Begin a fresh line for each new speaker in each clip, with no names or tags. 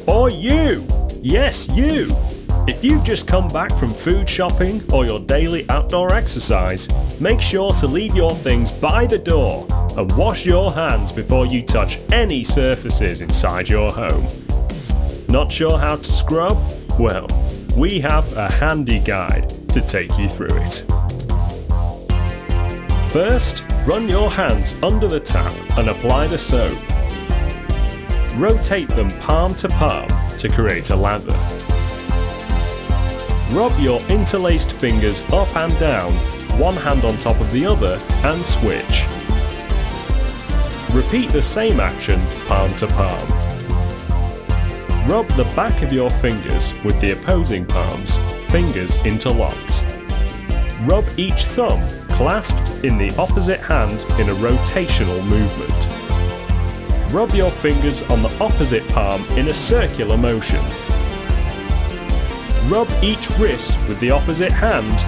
Or you! Yes, you! If you've just come back from food shopping or your daily outdoor exercise, make sure to leave your things by the door and wash your hands before you touch any surfaces inside your home. Not sure how to scrub? Well, we have a handy guide to take you through it. First, run your hands under the tap and apply the soap. Rotate them palm to palm to create a lather. Rub your interlaced fingers up and down, one hand on top of the other, and switch. Repeat the same action palm to palm. Rub the back of your fingers with the opposing palms, fingers interlocked. Rub each thumb clasped in the opposite hand in a rotational movement. Rub your fingers on the opposite palm in a circular motion. Rub each wrist with the opposite hand.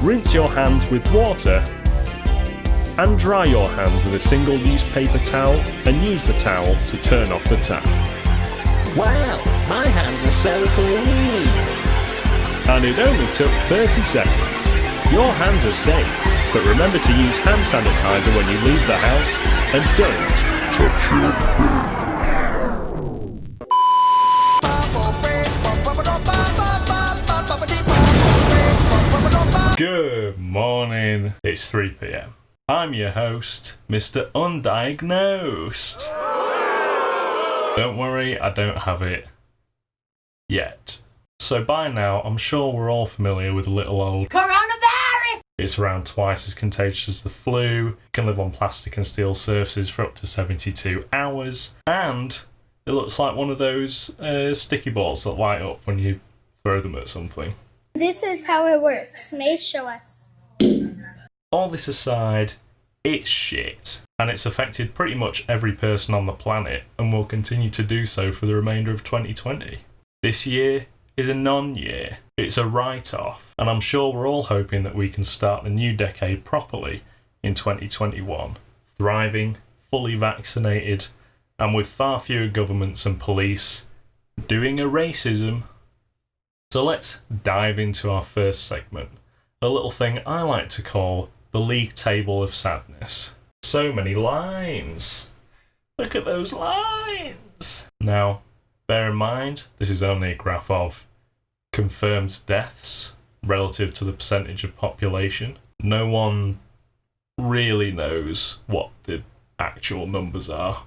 Rinse your hands with water and dry your hands with a single-use paper towel and use the towel to turn off the tap.
Wow, my hands are so clean!
And it only took 30 seconds. Your hands are safe, but remember to use hand sanitizer when you leave the house and don't touch your face. Good morning, it's 3 PM. I'm your host, Mr. Undiagnosed. Don't worry, I don't have it yet. So by now, I'm sure we're all familiar with little old
coronavirus!
It's around twice as contagious as the flu, can live on plastic and steel surfaces for up to 72 hours, and it looks like one of those sticky balls that light up when you throw them at something.
This is how it works. May show us.
All this aside, it's shit, and it's affected pretty much every person on the planet and will continue to do so for the remainder of 2020. This year is a non-year. It's a write-off, and I'm sure we're all hoping that we can start the new decade properly in 2021, thriving, fully vaccinated, and with far fewer governments and police doing a racism. So let's dive into our first segment, a little thing I like to call the league table of sadness. So many lines. Look at those lines. Now, bear in mind, this is only a graph of confirmed deaths relative to the percentage of population. No one really knows what the actual numbers are.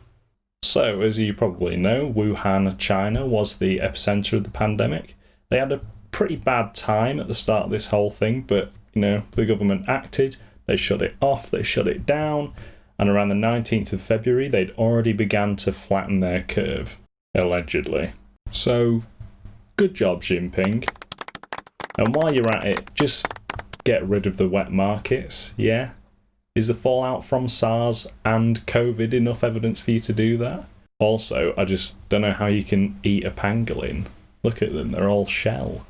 So, as you probably know, Wuhan, China was the epicenter of the pandemic. They had a pretty bad time at the start of this whole thing, but, the government acted, they shut it off, they shut it down, and around the 19th of February, they'd already begun to flatten their curve, allegedly. So, good job, Jinping. And while you're at it, just get rid of the wet markets, yeah? Is the fallout from SARS and COVID enough evidence for you to do that? Also, I just don't know how you can eat a pangolin. Look at them, they're all shell.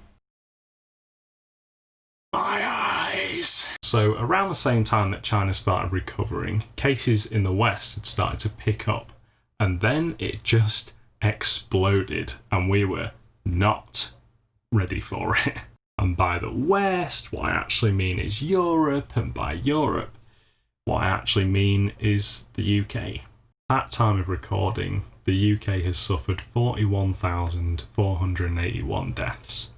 My eyes! So, around the same time that China started recovering, cases in the West had started to pick up, and then it just exploded, and we were not ready for it. And by the West, what I actually mean is Europe, and by Europe, what I actually mean is the UK. At time of recording, the UK has suffered 41,481 deaths,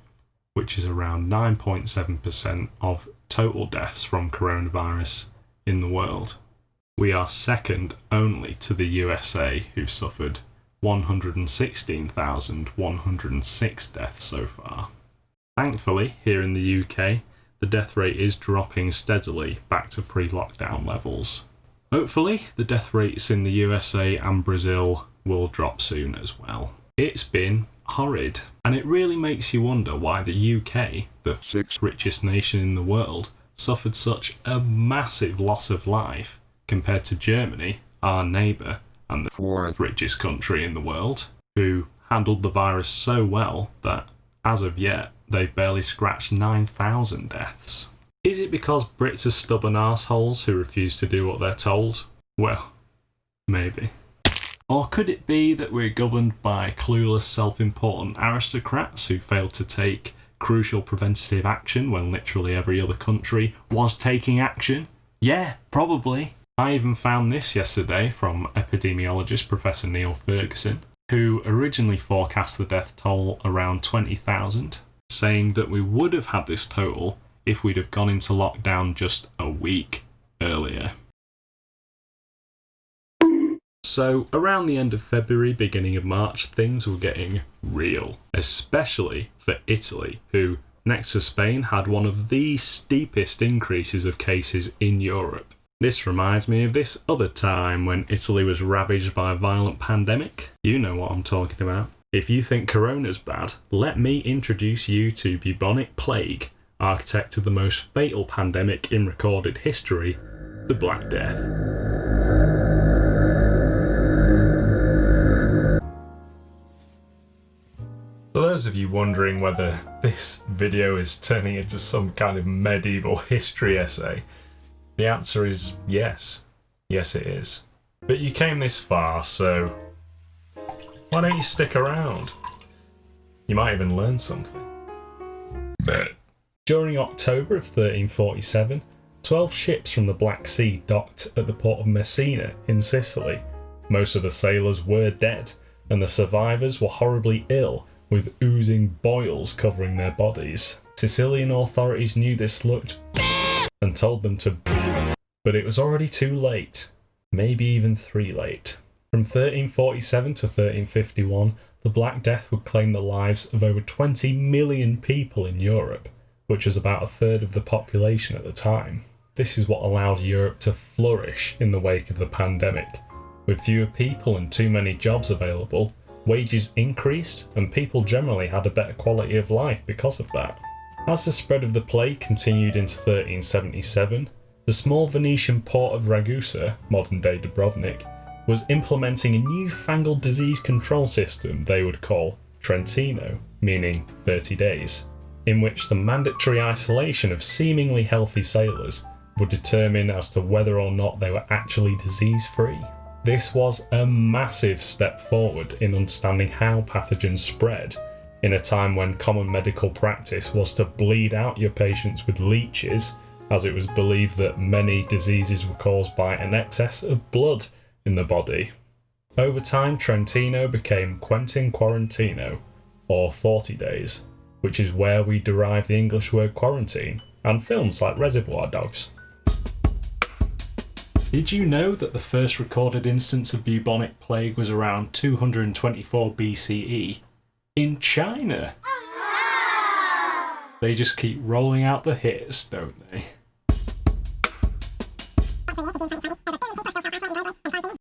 which is around 9.7% of total deaths from coronavirus in the world. We are second only to the USA, who've suffered 116,106 deaths so far. Thankfully, here in the UK, the death rate is dropping steadily back to pre-lockdown levels. Hopefully, the death rates in the USA and Brazil will drop soon as well. It's been horrid, and it really makes you wonder why the UK, the sixth richest nation in the world, suffered such a massive loss of life compared to Germany, our neighbour, and the fourth richest country in the world, who handled the virus so well that, as of yet, they've barely scratched 9,000 deaths. Is it because Brits are stubborn arseholes who refuse to do what they're told? Well, maybe. Or could it be that we're governed by clueless, self-important aristocrats who failed to take crucial preventative action when literally every other country was taking action? Yeah, probably. I even found this yesterday from epidemiologist Professor Neil Ferguson, who originally forecast the death toll around 20,000, saying that we would have had this total if we'd have gone into lockdown just a week earlier. So, around the end of February, beginning of March, things were getting real, especially for Italy, who, next to Spain, had one of the steepest increases of cases in Europe. This reminds me of this other time when Italy was ravaged by a violent pandemic. You know what I'm talking about. If you think corona's bad, let me introduce you to bubonic plague, architect of the most fatal pandemic in recorded history, the Black Death. For those of you wondering whether this video is turning into some kind of medieval history essay, the answer is yes. Yes, it is. But you came this far, so why don't you stick around? You might even learn something. During October of 1347, 12 ships from the Black Sea docked at the port of Messina in Sicily. Most of the sailors were dead, and the survivors were horribly ill, with oozing boils covering their bodies. Sicilian authorities knew this looked and told them to, but it was already too late, maybe even three late. From 1347 to 1351, the Black Death would claim the lives of over 20 million people in Europe, which was about a third of the population at the time. This is what allowed Europe to flourish in the wake of the pandemic. With fewer people and too many jobs available, wages increased and people generally had a better quality of life because of that. As the spread of the plague continued into 1377, the small Venetian port of Ragusa, modern-day Dubrovnik, was implementing a newfangled disease control system they would call Trentino, meaning 30 days, in which the mandatory isolation of seemingly healthy sailors would determine as to whether or not they were actually disease-free. This was a massive step forward in understanding how pathogens spread, in a time when common medical practice was to bleed out your patients with leeches, as it was believed that many diseases were caused by an excess of blood in the body. Over time, Trentino became Quentin Quarantino, or 40 days, which is where we derive the English word quarantine, and films like Reservoir Dogs. Did you know that the first recorded instance of bubonic plague was around 224 BCE in China? They just keep rolling out the hits, don't they?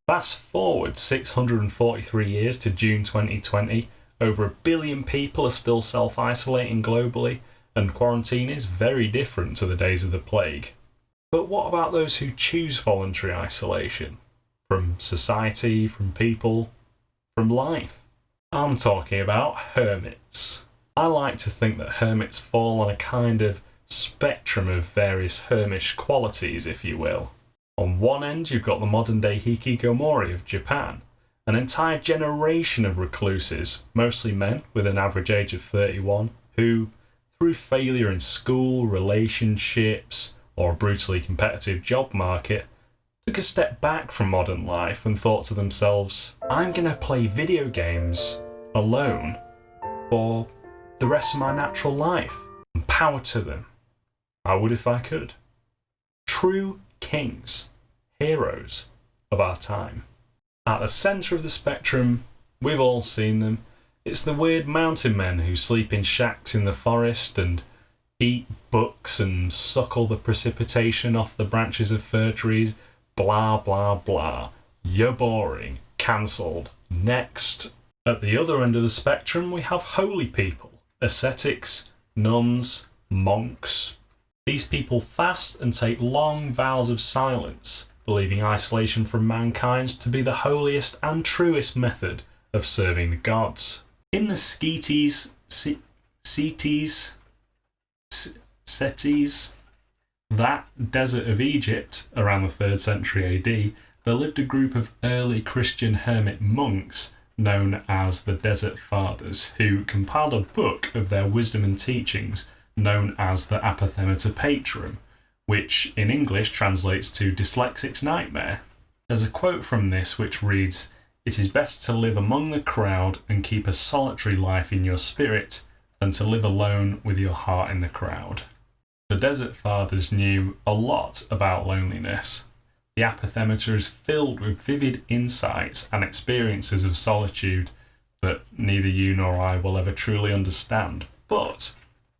Fast forward 643 years to June 2020, over 1 billion people are still self-isolating globally, and quarantine is very different to the days of the plague. But what about those who choose voluntary isolation? From society, from people, from life? I'm talking about hermits. I like to think that hermits fall on a kind of spectrum of various hermish qualities, if you will. On one end, you've got the modern-day hikikomori of Japan, an entire generation of recluses, mostly men with an average age of 31, who, through failure in school, relationships, or a brutally competitive job market, took a step back from modern life and thought to themselves, I'm going to play video games alone for the rest of my natural life. And power to them. I would if I could. True kings, heroes of our time. At the centre of the spectrum, we've all seen them. It's the weird mountain men who sleep in shacks in the forest and eat books and suckle the precipitation off the branches of fir trees. Blah, blah, blah. You're boring. Cancelled. Next. At the other end of the spectrum, we have holy people. Ascetics, nuns, monks. These people fast and take long vows of silence, believing isolation from mankind to be the holiest and truest method of serving the gods. In the Setis, that desert of Egypt around the 3rd century AD, there lived a group of early Christian hermit monks known as the Desert Fathers, who compiled a book of their wisdom and teachings known as the Apothegmata Patrum, which in English translates to Dyslexic's Nightmare. There's a quote from this which reads, "It is better to live among the crowd and keep a solitary life in your spirit than to live alone with your heart in the crowd." The Desert Fathers knew a lot about loneliness. The Apothegmata is filled with vivid insights and experiences of solitude that neither you nor I will ever truly understand. But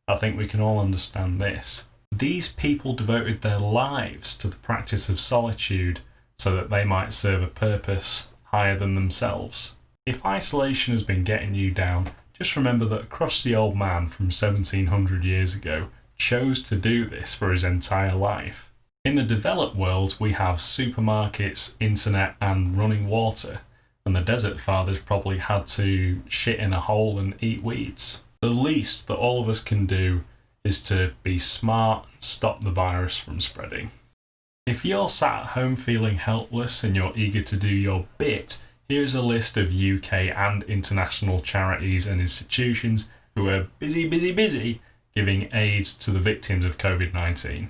I think we can all understand this. These people devoted their lives to the practice of solitude so that they might serve a purpose higher than themselves. If isolation has been getting you down, just remember that a crusty old man from 1700 years ago chose to do this for his entire life. In the developed world, we have supermarkets, internet, and running water, and the Desert Fathers probably had to shit in a hole and eat weeds. The least that all of us can do is to be smart and stop the virus from spreading. If you're sat at home feeling helpless and you're eager to do your bit, here's a list of UK and international charities and institutions who are busy giving aid to the victims of COVID-19.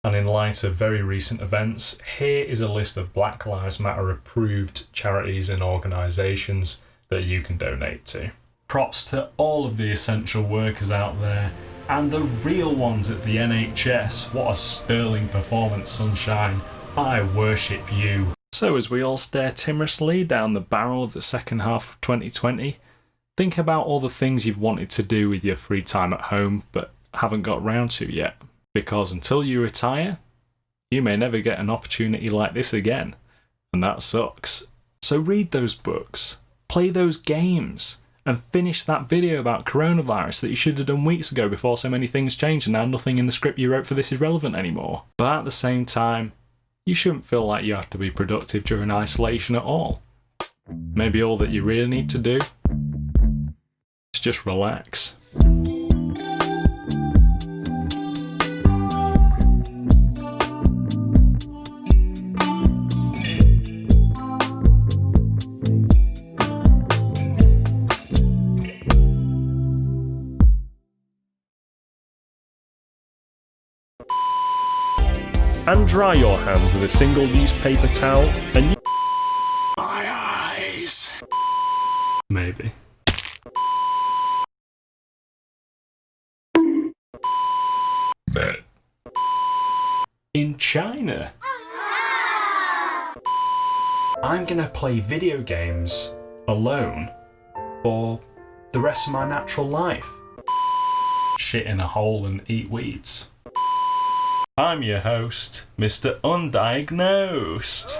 And in light of very recent events, here is a list of Black Lives Matter approved charities and organisations that you can donate to. Props to all of the essential workers out there and the real ones at the NHS. What a sterling performance, sunshine. I worship you. So as we all stare timorously down the barrel of the second half of 2020, think about all the things you've wanted to do with your free time at home but haven't got round to yet. Because until you retire, you may never get an opportunity like this again. And that sucks. So read those books, play those games, and finish that video about coronavirus that you should have done weeks ago before so many things changed and now nothing in the script you wrote for this is relevant anymore. But at the same time, you shouldn't feel like you have to be productive during isolation at all. Maybe all that you really need to do is just relax. And dry your hands with a single-use paper towel and my eyes. Maybe. In China. I'm gonna play video games alone for the rest of my natural life. Shit in a hole and eat weeds. I'm your host, Mr. Undiagnosed.